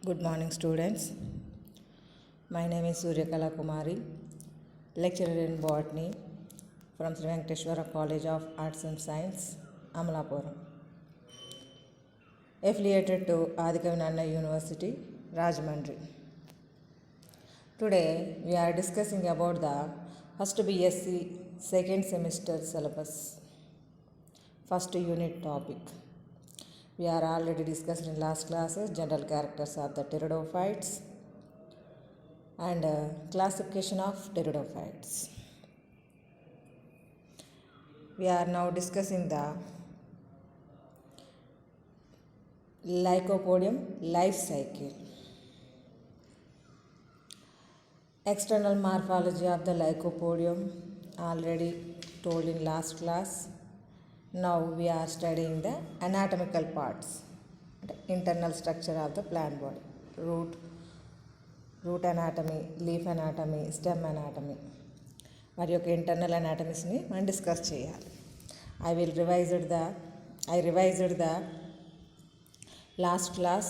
Good morning, students. My name is Suryakala Kumari, lecturer in botany from Sri Venkateshwara College of Arts and Science, Amalapuram, affiliated to Adikavinanna University, Rajahmundry. Today, we are discussing about the first BSc second semester syllabus, first unit topic. We are already discussed in last classes general characters of the pteridophytes and classification of pteridophytes. We are now discussing the Lycopodium life cycle. External morphology of the Lycopodium already told in last class. Now we are studying the anatomical parts, the internal structure of the plant body, root anatomy, leaf anatomy, stem anatomy. మరి యొక్క internal అనాటమీస్ని మనం discuss చేయాలి. I revised the last class.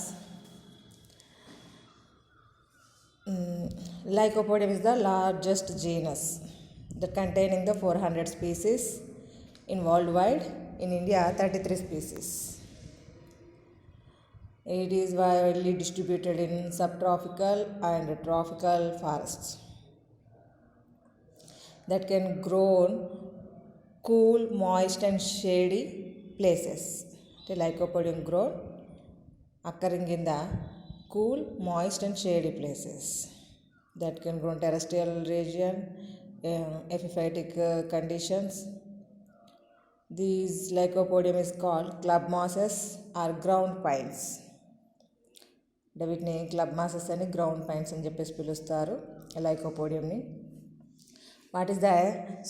Lycopodium is the largest genus that containing the 400 species in worldwide. In India, 33 species. It is widely distributed in subtropical and tropical forests that can grow in cool, moist and shady places. The Lycopodium grow occurring in the cool, moist and shady places that can grow in terrestrial region, epiphytic conditions. These Lycopodium is called club mosses or ground pines. వీటిని club mosses అని ground pines అని చెప్పేసి పిలుస్తారు లైకోపోడియంని. What is the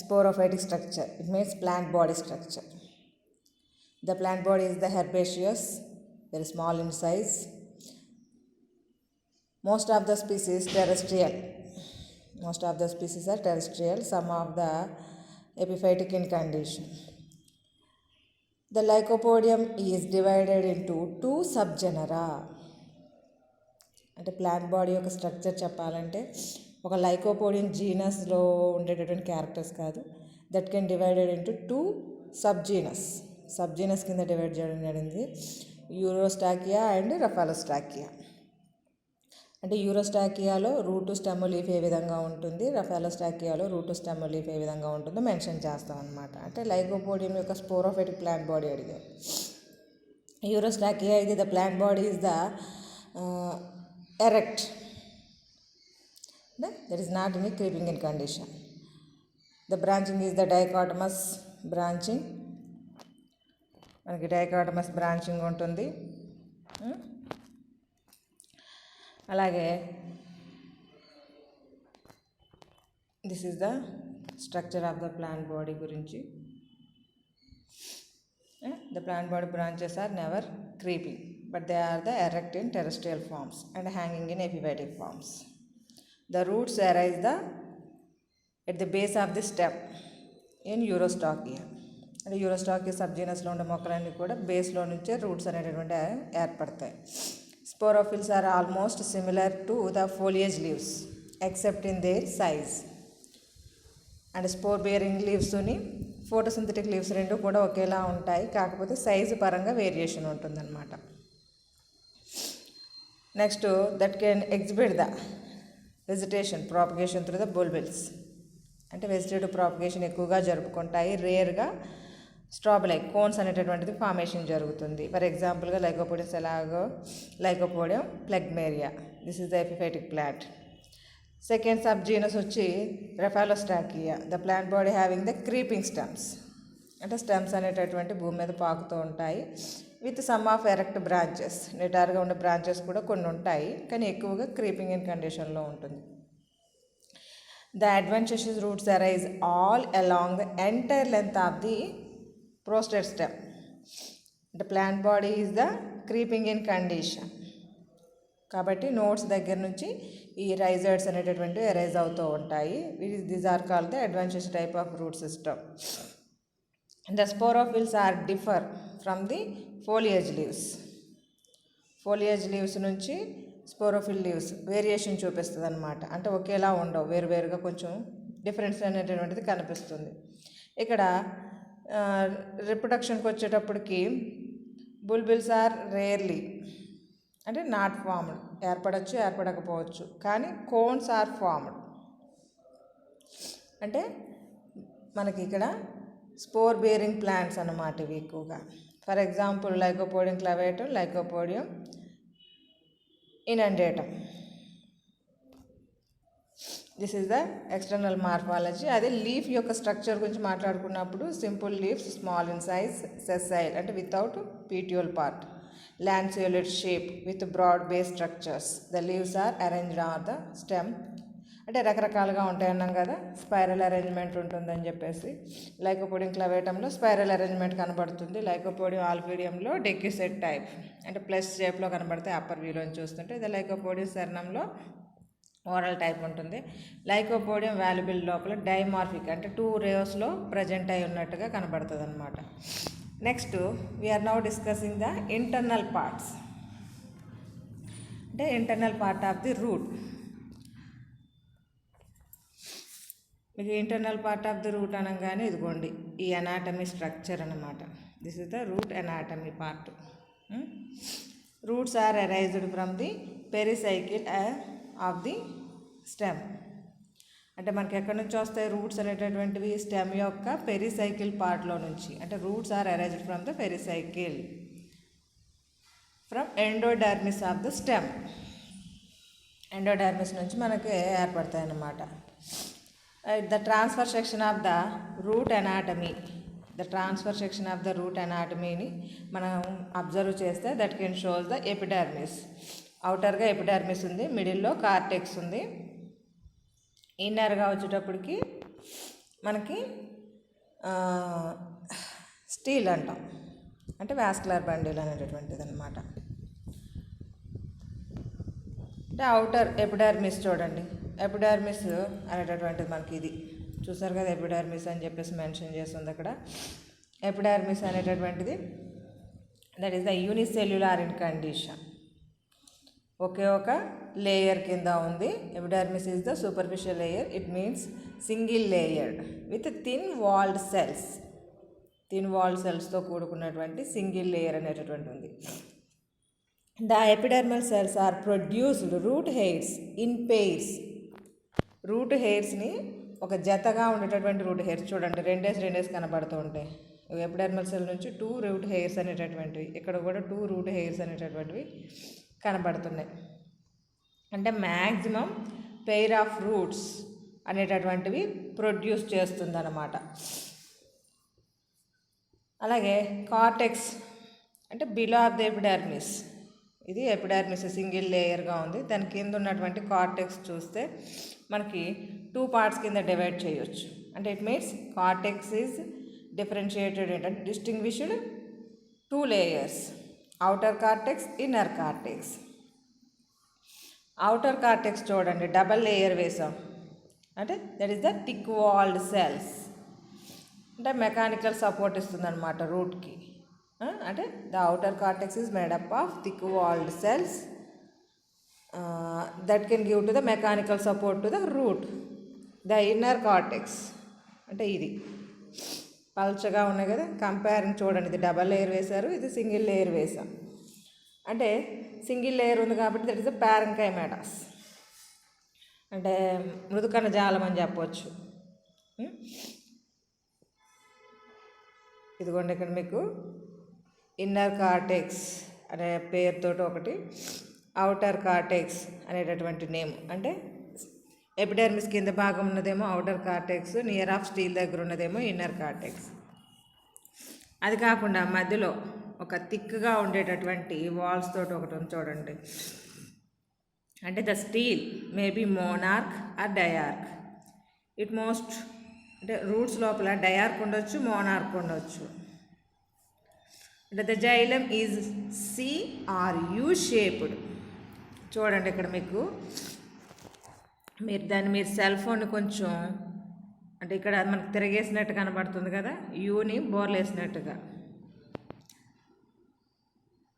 sporophytic structure? It means plant body structure. The plant body is the herbaceous, very small in size. Most of the species terrestrial. Some of the epiphytic in condition. The Lycopodium is divided into two subgenera. అంటే plant body యొక్క structure చెప్పాలంటే ఒక Lycopodium జీనస్లో ఉండేటటువంటి characters కాదు, that can divided into two subgenus కింద divide చేయడం జరిగింది, యూరోస్టాకియా అండ్ రఫాలోస్టాకియా. అంటే యూరోస్టాకియాలో రూటు స్టెమ్ లీఫ్ ఏ విధంగా ఉంటుంది, రఫాలోస్టాకియాలో రూటు స్టెమ్ లీఫ్ ఏ విధంగా ఉంటుందో మెన్షన్ చేస్తాం అనమాట. అంటే లైకోపోడియం యొక్క స్పోరోఫైటిక్ ప్లాంట్ బాడీ అడిగారు. యూరోస్టాకియా ఇది the plant body is the erect, that is not in a creeping in condition. The branching is the dichotomous branching. మనకి డైకాటమస్ బ్రాంచింగ్ ఉంటుంది. అలాగే this is the structure of the plant body గురించి. The plant body branches are never creeping, but they are the erect in terrestrial forms and hanging in epiphytic forms. The roots arise at the base of the stem in Eurostockia. అంటే యూరోస్టాకియా సబ్జీనస్లో ఉండే మొక్కలన్నీ కూడా బేస్లో నుంచే roots అనేటటువంటి ఏర్పడతాయి. Sporophylls are almost similar to the foliage leaves except in their size. And spore bearing లీవ్స్ని photosynthetic leaves రెండు కూడా ఒకేలా ఉంటాయి, కాకపోతే సైజు పరంగా వేరియేషన్ ఉంటుందన్నమాట. Next that can exhibit the vegetation propagation through the bulbils. అంటే వెజిటేటివ్ ప్రాపగేషన్ ఎక్కువగా జరుపుకుంటాయి. రేర్గా స్ట్రాబ్-లైక్ కోన్స్ అనేటటువంటిది ఫార్మేషన్ జరుగుతుంది. ఫర్ ఎగ్జాంపుల్గా లైకోపోడియం ఎలాగో Lycopodium phlegmaria, this is the epiphytic plant. Second subgenus వచ్చి Rhopalostachya, the plant body having the creeping stems. అంటే స్టెమ్స్ అనేటటువంటి భూమి మీద పాకుతూ ఉంటాయి with some of erect branches. నిటారుగా ఉండే బ్రాంచెస్ కూడా కొన్ని ఉంటాయి, కానీ ఎక్కువగా క్రీపింగ్ ఇన్ కండిషన్లో ఉంటుంది. The adventitious roots arise all along the entire length of the prostrate stem. The plant body is the creeping in condition కాబట్టి నోట్స్ దగ్గర నుంచి ఈ రైజర్డ్స్ అనేటటువంటి అరైజ్ అవుతూ ఉంటాయి. These are called the advanced type of root system. The sporophylls are differ from the foliage leaves. Foliage leaves నుంచి sporophyll leaves variation చూపిస్తుంది అనమాట. అంటే ఒకేలా ఉండవు, వేరువేరుగా కొంచెం డిఫరెన్స్ అనేటటువంటిది కనిపిస్తుంది. ఇక్కడ రిప్రొడక్షన్కి వచ్చేటప్పటికి బుల్బిల్స్ ఆర్ రేర్లీ అంటే నాట్ ఫార్మ్డ్, ఏర్పడచ్చు ఏర్పడకపోవచ్చు, కానీ కోన్స్ ఆర్ ఫార్మ్డ్. అంటే మనకి ఇక్కడ స్పోర్ బేరింగ్ ప్లాంట్స్ అన్నమాట ఇవి ఎక్కువగా. For example Lycopodium clavatum, Lycopodium inundatum. This is the external morphology. అదే లీఫ్ యొక్క స్ట్రక్చర్ గురించి మాట్లాడుకున్నప్పుడు simple leaves, small in size, sessile అంటే without petiole part, lanceolate shape with broad base structures. The leaves are arranged on the stem. అంటే రకరకాలుగా ఉంటాయి అన్నాం కదా, స్పైరల్ అరేంజ్మెంట్ ఉంటుందని చెప్పేసి. లైకోపోడియం క్లవేటంలో స్పైరల్ అరేంజ్మెంట్ కనబడుతుంది. లైకోపోడియం ఆల్ఫీడియంలో డెక్యుసెట్ టైప్ అంటే ప్లస్ షేప్లో కనబడతాయి అప్పర్ వ్యూలోని చూస్తుంటే. ఇది లైకోపోడియం సెర్నంలో ఓరల్ టైప్ ఉంటుంది. లైకోపోడియం వాల్యుబుల్ లోపల డైమార్ఫిక్ అంటే 2 రేస్లో ప్రజెంట్ అయి ఉన్నట్టుగా కనబడుతుంది అనమాట. Next we're now discussing the internal parts. అంటే internal part of the root. మీకు internal part of the root అనగానే ఇదిగోండి ఈ అనాటమీ స్ట్రక్చర్ అనమాట. This is the root anatomy part. Roots are arised from the pericycle of the stem. అంటే మనకి ఎక్కడి నుంచి వస్తాయి రూట్స్ అనేటటువంటివి? స్టెమ్ యొక్క పెరిసైకిల్ పార్ట్లో నుంచి. అంటే roots are arised from the pericycle, from endodermis of the stem. Endodermis నుంచి మనకి ఏర్పడతాయి అన్నమాట. The transfer section of the root anatomy. The transfer section of the root అనాటమీని మనం అబ్జర్వ్ చేస్తే that can shows the epidermis. అవుటర్గా epidermis ఉంది, మిడిల్లో కార్టెక్స్ ఉంది. ఇన్నర్గా వచ్చేటప్పటికి మనకి స్టీల్ అంటాం, అంటే వాస్కులర్ బండిల్ అనేటటువంటిది అనమాట. అంటే అవుటర్ ఎపిడర్మిస్ చూడండి, ఎపిడర్మిస్ అనేటటువంటిది మనకి ఇది చూసారు కదా, ఎపిడర్మిస్ అని చెప్పేసి మెన్షన్ చేస్తుంది అక్కడ. ఎపిడర్మిస్ అనేటటువంటిది that is the unicellular in condition, ఒకే ఒక లేయర్ కింద ఉంది. Epidermis is the superficial layer. It means single layered with thin walled cells. Thin walled సెల్స్తో కూడుకున్నటువంటి సింగిల్ లేయర్ అనేటటువంటి ఉంది. The epidermal cells are produced root hairs in pairs. Root హెయిర్స్ని ఒక జతగా ఉండేటటువంటి రూట్ హెయిర్స్ చూడండి, రెండేసి కనబడుతూ ఉంటాయి. ఎపిడర్మల్ సెల్ నుంచి 2 రూట్ హెయిర్స్ అనేటటువంటివి, ఇక్కడ కూడా 2 రూట్ హెయిర్స్ అనేటటువంటివి కనబడుతున్నాయి. అంటే మ్యాక్సిమం పెయిర్ ఆఫ్ రూట్స్ అనేటటువంటివి ప్రొడ్యూస్ చేస్తుందన్నమాట. అలాగే కార్టెక్స్ అంటే బిలో ఆఫ్ ద ఎపిడర్మిస్. ఇది ఎపిడర్మిస్ సింగిల్ లేయర్గా ఉంది. దాని కింద ఉన్నటువంటి కార్టెక్స్ చూస్తే మనకి 2 పార్ట్స్ కింద డివైడ్ చేయొచ్చు. అంటే it means cortex is differentiated ఏంటంటే distinguished 2 layers, outer cortex, inner cortex. outer cortex చూడండి డబల్ లేయర్ వేసాం, అంటే that is the thick walled cells. అంటే మెకానికల్ సపోర్ట్ ఇస్తుంది అనమాట రూట్కి. అంటే the outer cortex is made up of thick walled cells that can give to the mechanical support to the root. The inner cortex అంటే ఇది పల్చగా ఉన్నాయి కదా, కంపేరింగ్ చూడండి, ఇది డబల్ లేయర్ వేశారు, ఇది సింగిల్ లేయర్ వేసాం. అంటే సింగిల్ లేయర్ ఉంది కాబట్టి దట్ ఈస్ ద పారెంకైమాటస్, అంటే మృదుకణ జాలం అని చెప్పవచ్చు. ఇదిగోండి ఇక్కడ మీకు ఇన్నర్ కార్టెక్స్ అనే పేరుతో ఒకటి, అవుటర్ కార్టెక్స్ అనేటటువంటి నేమ్. అంటే ఎపిడర్మిస్ కింద భాగం ఉన్నదేమో outer cortex, near of steel దగ్గర ఉన్నదేమో ఇన్నర్ కార్టెక్స్. అది కాకుండా మధ్యలో ఒక థిక్గా ఉండేటటువంటి వాల్స్ తోటి ఒకటి ఉంది చూడండి. అంటే the stele maybe monarch or diarch. It most అంటే రూట్స్ లోపల డయార్క్ ఉండొచ్చు, మోనార్క్ ఉండొచ్చు. అంటే the xylem is C or U shaped. చూడండి ఇక్కడ మీకు మీరు సెల్ ఫోన్ కొంచెం అంటే ఇక్కడ మనకు తిరగేసినట్టు కనబడుతుంది కదా, యూని బోర్లేసినట్టుగా.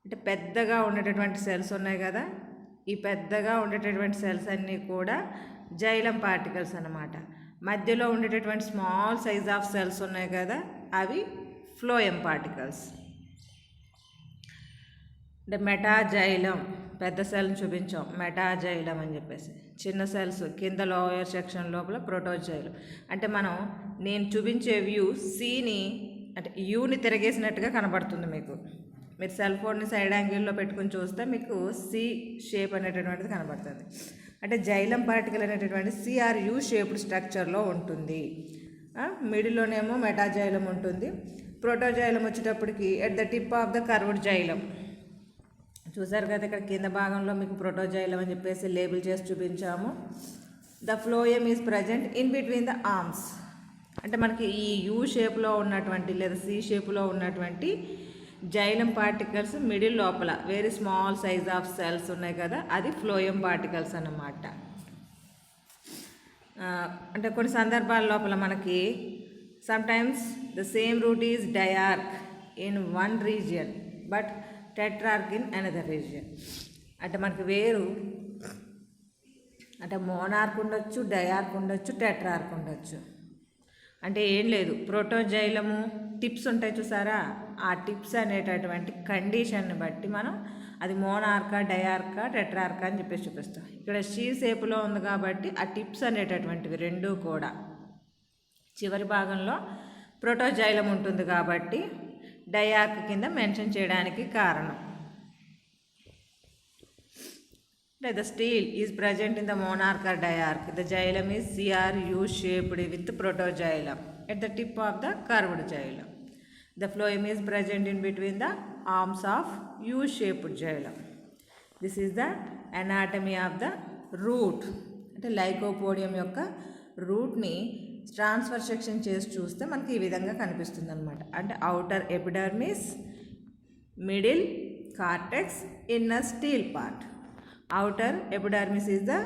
అంటే పెద్దగా ఉండేటటువంటి సెల్స్ ఉన్నాయి కదా, ఈ పెద్దగా ఉండేటటువంటి సెల్స్ అన్నీ కూడా జైలం పార్టికల్స్ అన్నమాట. మధ్యలో ఉండేటటువంటి స్మాల్ సైజ్ ఆఫ్ సెల్స్ ఉన్నాయి కదా, అవి ఫ్లోయం పార్టికల్స్. అంటే మెటాజైలం, పెద్ద సెల్ని చూపించాం మెటాజైలం అని చెప్పేసి. చిన్న సెల్స్ కింద లోయర్ సెక్షన్ లోపల ప్రోటోజైలం. అంటే నేను చూపించే వ్యూ సీని అంటే యూని తిరగేసినట్టుగా కనబడుతుంది మీకు. మీరు సెల్ ఫోన్ని సైడ్ యాంగిల్లో పెట్టుకుని చూస్తే మీకు సి షేప్ అనేటటువంటిది కనబడుతుంది. అంటే జైలం పార్టికల్ అనేటటువంటి సిఆర్యు షేప్డ్ స్ట్రక్చర్లో ఉంటుంది. మిడిల్లోనేమో మెటాజైలం ఉంటుంది. ప్రోటోజైలం వచ్చేటప్పటికి at the tip of the curved xylem. చూసారు కదా, ఇక్కడ కింద భాగంలో మీకు ప్రోటోజైలం అని చెప్పేసి లేబుల్ చేసి చూపించాము. The phloem is present in between the arms. అంటే మనకి ఈ యూ షేప్లో ఉన్నటువంటి లేదా సి షేప్లో ఉన్నటువంటి జైలం పార్టికల్స్ మిడిల్ లోపల very small size of cells ఉన్నాయి కదా, అది ఫ్లోయం పార్టికల్స్ అన్నమాట. అంటే కొన్ని సందర్భాల లోపల మనకి sometimes the same root is diarch in one region but tetrarch in another region. అంటే మనకి వేరు అంటే మోనార్క్ ఉండొచ్చు, డయార్క్ ఉండొచ్చు, టెట్రార్క్ ఉండొచ్చు. అంటే ఏం లేదు, ప్రోటోజైలము టిప్స్ ఉంటాయి చూసారా, ఆ టిప్స్ అనేటటువంటి కండిషన్ని బట్టి మనం అది మోనార్కా, డయార్కా, టెట్రార్కా అని చెప్పేసి చూపిస్తాం. ఇక్కడ షీ షేపులో ఉంది కాబట్టి ఆ టిప్స్ అనేటటువంటివి రెండూ కూడా చివరి భాగంలో ప్రోటోజైలం ఉంటుంది కాబట్టి డయార్క్ కింద మెన్షన్ చేయడానికి కారణం. The stele is present in the monarch or diarch. The xylem is CRU shaped with protoxylem at the tip of the curved xylem. The phloem is present in between the arms of U-shaped xylem. This is the anatomy of the root. అంటే lycopodium యొక్క రూట్ని transfer section చేసి చూస్తే మనకి ఈ విధంగా కనిపిస్తుంది అనమాట. అంటే outer epidermis, middle cortex, inner steel part. Outer epidermis is the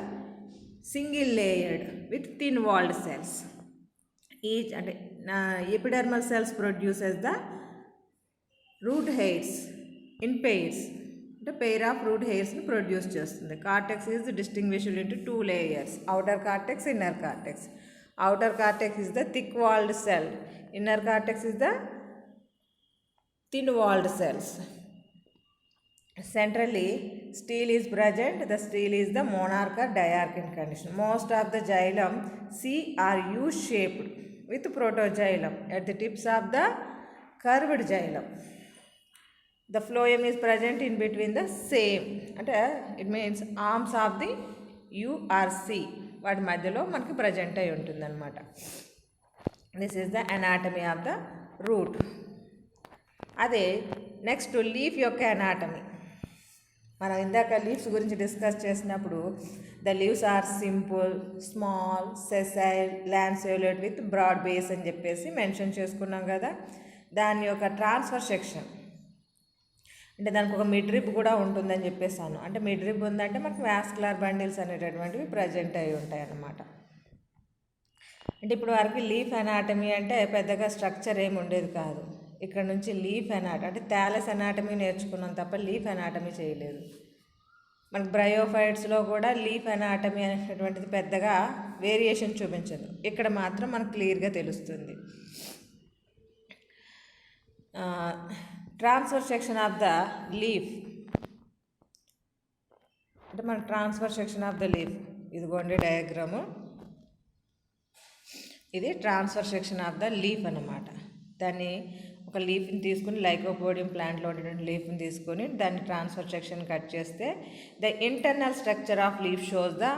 single layered with thin walled cells. Each and epidermal cells produces the root hairs in pairs. The pair of root hairs produce చేస్తుంది. Cortex is distinguished into two layers, outer cortex, inner cortex. Outer cortex is the thick walled cell. Inner cortex is the thin walled cells. Centrally, stele is present. The stele is the monarch or diarch in condition. Most of the xylem C are U-shaped with protoxylem at the tips of the curved xylem. The phloem is present in between the same. And it means arms of the U or C. వాటి మధ్యలో మనకి present అయి ఉంటుంది అనమాట. This is the anatomy of the root. అదే next leaf యొక్క anatomy. మనం ఇందాక లీవ్స్ గురించి డిస్కస్ చేసినప్పుడు the leaves are simple, small, sessile, lanceolate with broad base అని చెప్పేసి మెన్షన్ చేసుకున్నాం కదా. దాని యొక్క ట్రాన్స్ఫర్ సెక్షన్ అంటే దానికి ఒక మిడ్రిబ్ కూడా ఉంటుందని చెప్పేసాను. అంటే మిడ్రిబ్ ఉందంటే మనకు వాస్కులర్ బండిల్స్ అనేటటువంటివి ప్రజెంట్ అయి ఉంటాయి అన్నమాట. అంటే ఇప్పుడు వరకు లీఫ్ అనాటమీ అంటే పెద్దగా స్ట్రక్చర్ ఏమి ఉండేది కాదు. ఇక్కడ నుంచి లీఫ్ అనాటమీ అంటే థాలస్ అనాటమీ నేర్చుకున్నాం తప్ప లీఫ్ అనాటమీ చేయలేదు. మనకు బ్రయోఫైట్స్లో కూడా లీఫ్ అనాటమీ అనేటటువంటిది పెద్దగా వేరియేషన్ చూపించదు. ఇక్కడ మాత్రం మనకు క్లియర్గా తెలుస్తుంది. Transfer section of the leaf అంటే మన transfer section of the leaf ఇదిగోండి డయాగ్రాము. ఇది transfer section of the leaf అన్నమాట. దాన్ని ఒక లీఫ్ని తీసుకుని లైకోపోడియం ప్లాంట్లో ఉండేటువంటి లీఫ్ని తీసుకొని దాన్ని ట్రాన్స్ఫర్ సెక్షన్ కట్ చేస్తే the internal structure of leaf shows the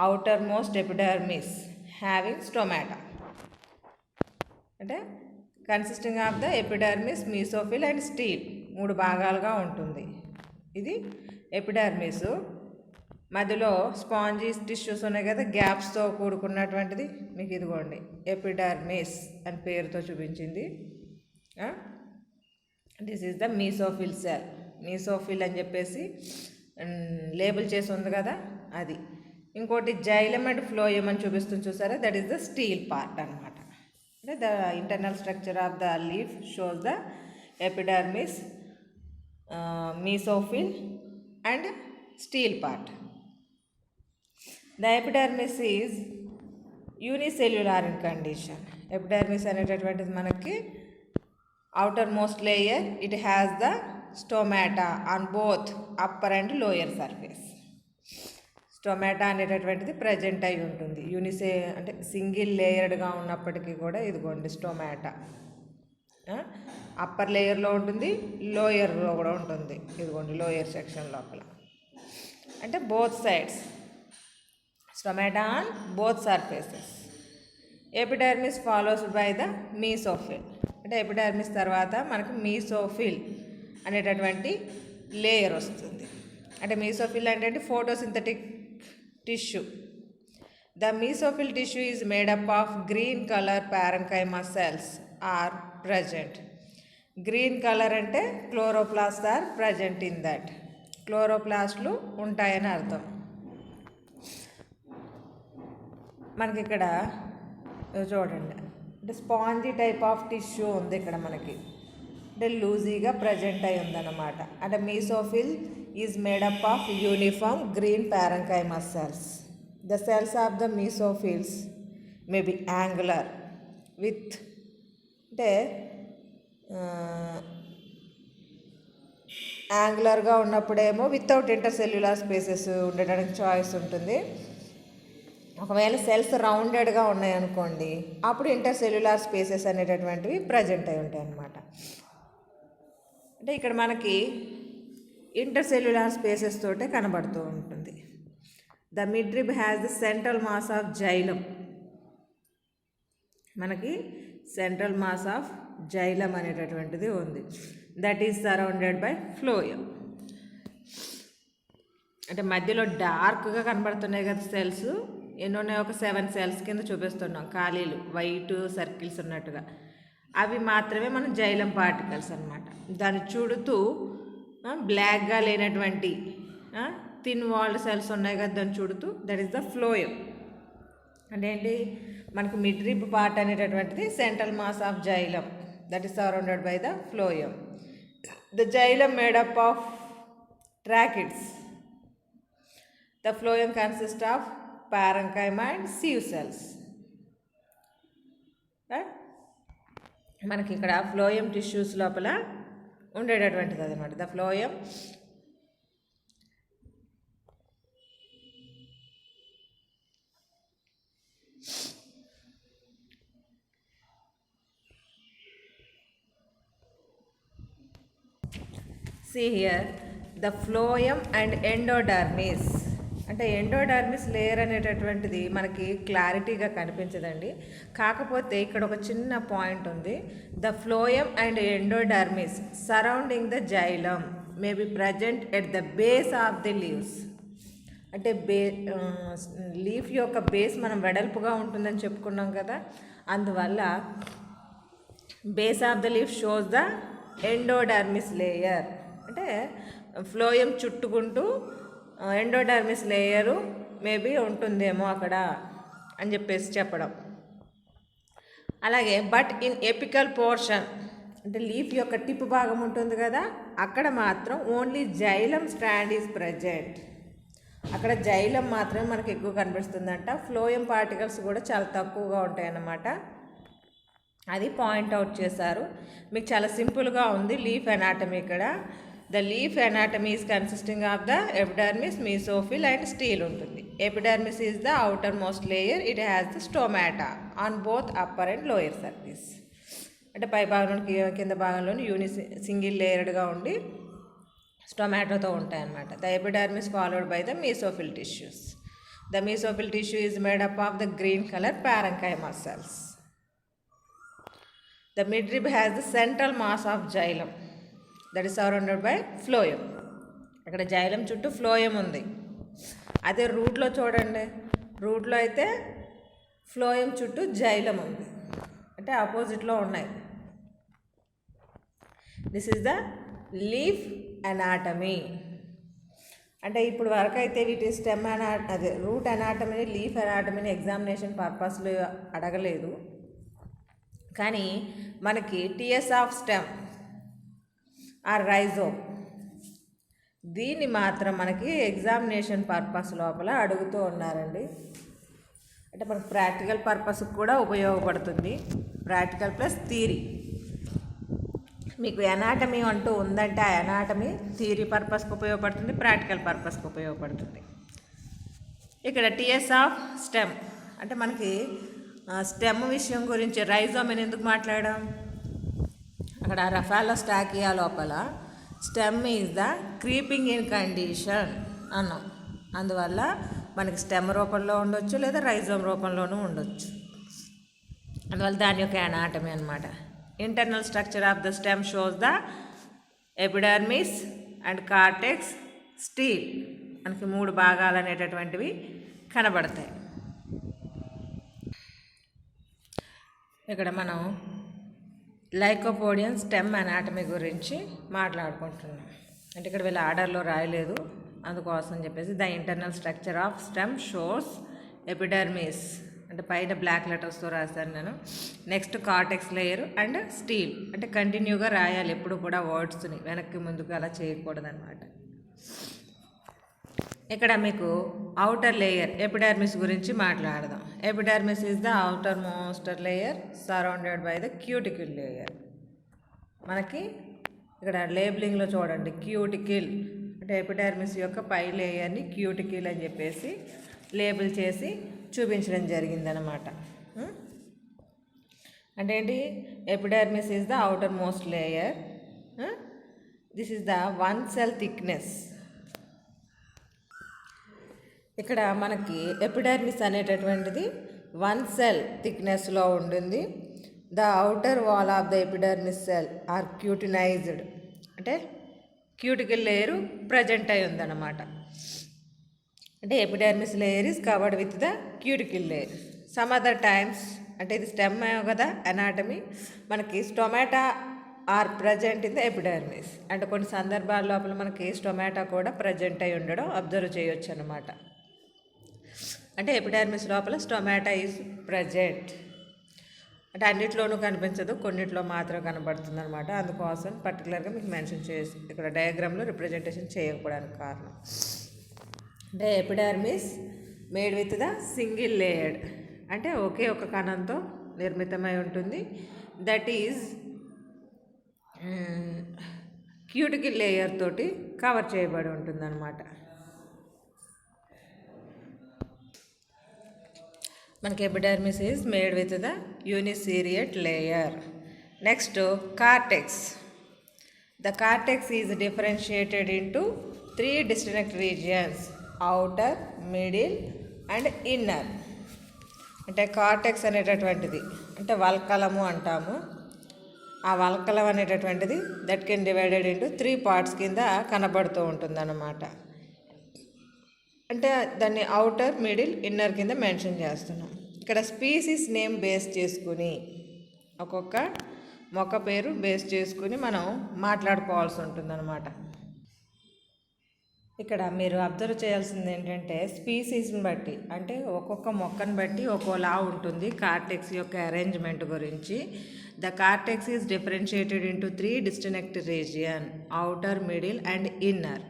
outer most epidermis having stomata. అంటే consisting of the epidermis, mesophyll and stele 3 భాగాలుగా ఉంటుంది. ఇది ఎపిడర్మిస్. మధ్యలో స్పాంజీస్ టిష్యూస్ ఉన్నాయి కదా, గ్యాప్స్తో కూడుకున్నటువంటిది మీకు ఇదిగోండి ఎపిడర్మిస్ అని పేరుతో చూపించింది. This is the mesophyll cell. Mesophyll అని చెప్పేసి లేబుల్ చేసి ఉంది కదా అది. ఇంకోటి జైలం అండ్ ఫ్లోయం అని చూపిస్తుంది చూసారా, that is the steel part అనమాట. అంటే the internal structure of the leaf shows the epidermis, mesophyll and steel part. The epidermis is unicellular in condition. Epidermis అనేటటువంటిది మనకి outermost layer. It has the stomata on both upper and lower surface. Stomata అనేటటువంటిది present అయి ఉంటుంది. అంటే single లేయర్డ్గా ఉన్నప్పటికీ కూడా ఇదిగోండి stomata upper లేయర్లో ఉంటుంది, లోయర్లో కూడా ఉంటుంది. ఇదిగోండి లోయర్ సెక్షన్ లోపల. అంటే both sides stomata on both surfaces. Epidermis follows by the mesophyll. అంటే ఎపిడర్మిస్ తర్వాత మనకు మీసోఫిల్ అనేటటువంటి లేయర్ వస్తుంది. అంటే మీసోఫిల్ అంటే photosynthetic tissue. The mesophyll tissue is made up of green color parenchyma cells are present. Green color అంటే chloroplasts are present in that. క్లోరోప్లాస్ట్లు ఉంటాయని అర్థం. మనకి ఇక్కడ చూడండి అంటే స్పాంజీ టైప్ ఆఫ్ టిష్యూ ఉంది ఇక్కడ మనకి. అంటే లూజీగా ప్రజెంట్ అయి ఉందన్నమాట. అంటే mesophyll is made up of uniform green parenchyma cells. The cells of the mesophils may be angular with అంటే యాంగులర్గా ఉన్నప్పుడేమో వితౌట్ ఇంటర్సెల్యులార్ స్పేసెస్ ఉండడానికి చాయిస్ ఉంటుంది. ఒకవేళ సెల్స్ రౌండెడ్గా ఉన్నాయనుకోండి అప్పుడు ఇంటర్సెల్యులార్ స్పేసెస్ అనేటటువంటివి ప్రజెంట్ అయి ఉంటాయి అన్నమాట. అంటే ఇక్కడ మనకి ఇంటర్సెల్యులార్ స్పేసెస్ తోటే కనబడుతూ ఉంటుంది. The midrib has the central mass of xylem. మనకి సెంట్రల్ మాస్ ఆఫ్ జైలం అనేటటువంటిది ఉంది. That is surrounded by phloem. అంటే మధ్యలో డార్క్గా కనబడుతున్నాయి కదా సెల్స్. ఎన్నో ఉన్నాయి, ఒక 7 సెల్స్ కింద చూపిస్తున్నాం ఖాళీలు, వైట్ సర్కిల్స్ ఉన్నట్టుగా. అవి మాత్రమే మనం జైలం పార్టికల్స్ అన్నమాట. దాన్ని చుడుతూ బ్లాక్గా లేనటువంటి థిన్ వాల్డ్ సెల్స్ ఉన్నాయి కదా, దాన్ని చుడుతూ దట్ ఈస్ ద ఫ్లోయం. అంటే ఏంటి, మనకు మిడ్రిబ్ పార్ట్ అనేటటువంటిది central mass of xylem, that is surrounded by the phloem. The xylem made up of tracheids. The phloem consist of parenchyma and sieve cells. మనకి ఇక్కడ ఫ్లోయం టిష్యూస్ లోపల ఉండేటటువంటిది అన్నమాట. The phloem see here the phloem and endodermis. అంటే endodermis layer అనేటటువంటిది మనకి క్లారిటీగా కనిపించదండి. కాకపోతే ఇక్కడ ఒక చిన్న పాయింట్ ఉంది. The phloem and endodermis surrounding the xylem may be present at the base of the leaves. అంటే లీఫ్ యొక్క బేస్ మనం వెడల్పుగా ఉంటుందని చెప్పుకున్నాం కదా, అందువల్ల base of the leaf shows the endodermis layer. అంటే ఫ్లోయం చుట్టుకుంటూ ఎండోడర్మిస్ లేయరు మేబీ ఉంటుందేమో అక్కడ అని చెప్పేసి చెప్పడం. అలాగే బట్ ఇన్ ఎపికల్ పోర్షన్, అంటే లీఫ్ యొక్క టిప్ భాగం ఉంటుంది కదా, అక్కడ మాత్రం only xylem strand is present. అక్కడ జైలం మాత్రమే మనకు ఎక్కువ కనిపిస్తుందంట. ఫ్లోయం పార్టికల్స్ కూడా చాలా తక్కువగా ఉంటాయి అన్నమాట. అది పాయింట్అవుట్ చేశారు. మీకు చాలా సింపుల్గా ఉంది లీఫ్ అనాటమీ. ఇక్కడ the leaf anatomy is consisting of the epidermis, mesophyll and stele ఉంటుంది. Epidermis is the outer most layer. It has the stomata on both upper and lower surface. అంటే పై భాగంలో కింద భాగంలోని సింగిల్ లేయర్డ్గా ఉండి స్టొమాటోతో ఉంటాయన్నమాట. The epidermis followed by the mesophyll tissues. The mesophyll tissue is made up of the green colour parenchyma cells. The midrib has the central mass of xylem that is surrounded by phloem. అక్కడ xylem చుట్టూ phloem ఉంది. అదే రూట్లో చూడండి, రూట్లో అయితే phloem చుట్టూ xylem ఉంది. అంటే ఆపోజిట్లో ఉన్నాయి. This is the leaf anatomy. అంటే ఇప్పుడు వరకు అయితే వీటి స్టెమ్ అదే రూట్ అనాటమీని, లీఫ్ అనాటమీని ఎగ్జామినేషన్ పర్పస్లో అడగలేదు. కానీ మనకి TS of stem or rhizome, దీన్ని మాత్రం మనకి ఎగ్జామినేషన్ పర్పస్ లోపల అడుగుతూ ఉన్నారండి. అంటే మనకు ప్రాక్టికల్ పర్పస్కి కూడా ఉపయోగపడుతుంది. Practical plus theory. మీకు ఎనాటమీ అంటూ ఉందంటే ఆ ఎనాటమీ థియరీ పర్పస్కి ఉపయోగపడుతుంది, ప్రాక్టికల్ పర్పస్కి ఉపయోగపడుతుంది. ఇక్కడ టిఎస్ ఆఫ్ స్టెమ్ అంటే మనకి స్టెమ్ విషయం గురించి రైజోమ్ అని ఎందుకు మాట్లాడాం? అక్కడ రఫాలోస్టాకియా లోపల stem is the creeping in condition అన్నాం. అందువల్ల మనకి స్టెమ్ రూపంలో ఉండొచ్చు లేదా రైజోమ్ రూపంలోనూ ఉండొచ్చు. అందువల్ల దాని యొక్క ఎనాటమీ అనమాట. Internal structure of the stem shows the epidermis and cortex steel. మనకి 3 భాగాలు అనేటటువంటివి కనబడతాయి. ఇక్కడ మనం లైకోపోడియం స్టెమ్ అనాటమీ గురించి మాట్లాడుకుంటున్నాం. అంటే ఇక్కడ వీళ్ళ ఆర్డర్లో రాయలేదు, అందుకోసం చెప్పేసి the internal structure of stem shows epidermis అంటే పైన బ్లాక్ లెటర్స్తో రాశాను నేను. Next cortex layer and steel. అంటే కంటిన్యూగా రాయాలి ఎప్పుడు కూడా వర్డ్స్ని, వెనక్కి ముందుకు అలా చేయకూడదు అనమాట. ఇక్కడ మీకు అవుటర్ లేయర్ ఎపిడర్మిస్ గురించి మాట్లాడదాం. Epidermis is the outer most layer surrounded by the cuticle layer. మనకి ఇక్కడ లేబులింగ్లో చూడండి, క్యూటికిల్ అంటే ఎపిడర్మిస్ యొక్క పై లేయర్ని క్యూటికిల్ అని చెప్పేసి లేబుల్ చేసి చూపించడం జరిగిందనమాట. అంటే ఏంటి? Epidermis is the outer most layer. This is the 1 cell thickness. ఇక్కడ మనకి ఎపిడర్మిస్ అనేటటువంటిది 1 cell థిక్నెస్లో ఉంటుంది. The outer wall of the epidermis cell are cutinized అంటే క్యూటికల్ లేయరు ప్రజెంట్ అయి ఉందన్నమాట. అంటే epidermis layer is covered with the cuticle layer. Some other times అంటే ఇది స్టెమ్ కదా అనాటమీ, మనకి stomata are present in the epidermis. అంటే కొన్ని సందర్భాల లోపల మనకి స్టొమాటా కూడా ప్రజెంట్ అయి ఉండడం అబ్జర్వ్ చేయొచ్చు అనమాట. అంటే ఎపిడర్మిస్ లోపల స్టొమాటా ఈజ్ ప్రజెంట్. అంటే అన్నిట్లోనూ కనిపించదు, కొన్నిట్లో మాత్రం కనబడుతుంది అనమాట. అందుకోసం పర్టికులర్గా మీకు మెన్షన్ చేసి ఇక్కడ డయాగ్రామ్లో రిప్రజెంటేషన్ చేయకపోవడానికి కారణం. అంటే epidermis made with the single layered అంటే ఒకే ఒక కణంతో నిర్మితమై ఉంటుంది. దట్ ఈజ్ క్యూటికల్ లేయర్ తోటి కవర్ చేయబడి ఉంటుంది అనమాట. మనకి epidermis is made with the uniseriate layer. Next cortex. The cortex is differentiated into 3 distinct regions: outer, middle and inner. అంటే కార్టెక్స్ అనేటటువంటిది అంటే వల్కలము అంటాము. ఆ వల్కలం అనేటటువంటిది that can divided into 3 parts కింద కనబడుతూ ఉంటుంది అన్నమాట. అంటే దాన్ని అవుటర్, మిడిల్, ఇన్నర్ కింద మెన్షన్ చేస్తున్నాం. ఇక్కడ స్పీసీస్ నేమ్ బేస్ చేసుకుని ఒక్కొక్క మొక్క పేరు బేస్ చేసుకుని మనం మాట్లాడుకోవాల్సి ఉంటుందన్నమాట. ఇక్కడ మీరు అబ్జర్వ్ చేయాల్సింది ఏంటంటే స్పీసీస్ని బట్టి అంటే ఒక్కొక్క మొక్కను బట్టి ఒక్కోలా ఉంటుంది కార్టెక్స్ యొక్క అరేంజ్మెంట్ గురించి. The cortex is differentiated into 3 distinct regions: outer, middle and inner.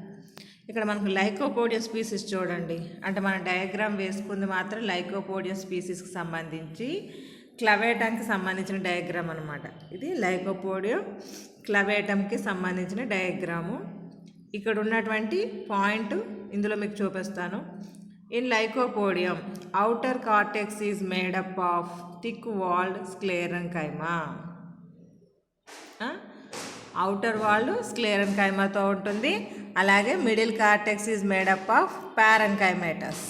ఇక్కడ మనకు లైకోపోడియం స్పీసీస్ చూడండి. అంటే మన డయాగ్రామ్ వేసుకుంది మాత్రం లైకోపోడియం స్పీసీస్కి సంబంధించి క్లవేటంకి సంబంధించిన డయాగ్రామ్ అనమాట. ఇది లైకోపోడియం క్లవేటంకి సంబంధించిన డయాగ్రాము. ఇక్కడ ఉన్నటువంటి పాయింట్ ఇందులో మీకు చూపిస్తాను. In Lycopodium outer cortex is made up of thick walled sclerenchyma. Outer wall స్క్లెరెన్కైమాతో ఉంటుంది. అలాగే middle cortex is made up of parenchymatous.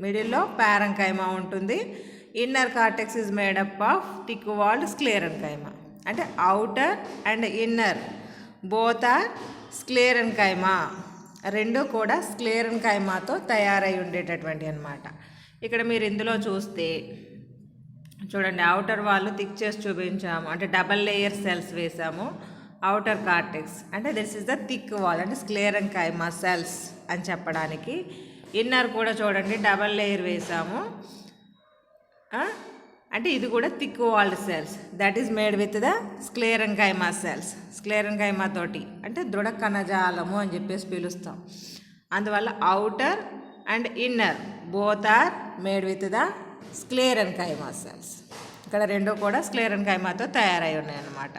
మిడిల్లో పారెన్కైమా ఉంటుంది. Inner cortex is made up of thick walled sclerenchyma. అంటే outer and inner both are sclerenchyma. రెండు కూడా స్క్లెరెన్కైమాతో తయారై ఉండేటటువంటి అనమాట. ఇక్కడ మీరు ఇందులో చూస్తే చూడండి, అవుటర్ వాళ్ళు థిక్ చేసి చూపించాము. అంటే డబల్ లేయర్ సెల్స్ వేసాము. అవుటర్ కార్టెక్స్ అంటే this is the thick wall అంటే స్క్లెరెన్కైమా సెల్స్ అని చెప్పడానికి. ఇన్నర్ కూడా చూడండి డబల్ లేయర్ వేసాము. అంటే ఇది కూడా thick walled cells, that is made with the sclerenchyma cells. Sclerenchyma తోటి అంటే దృఢ కణజాలము అని చెప్పేసి పిలుస్తాం. అందువల్ల outer and inner both are made with the sclerenchyma cells. ఇక్కడ రెండు కూడా స్క్లెరెన్కైమాతో తయారై ఉన్నాయన్నమాట.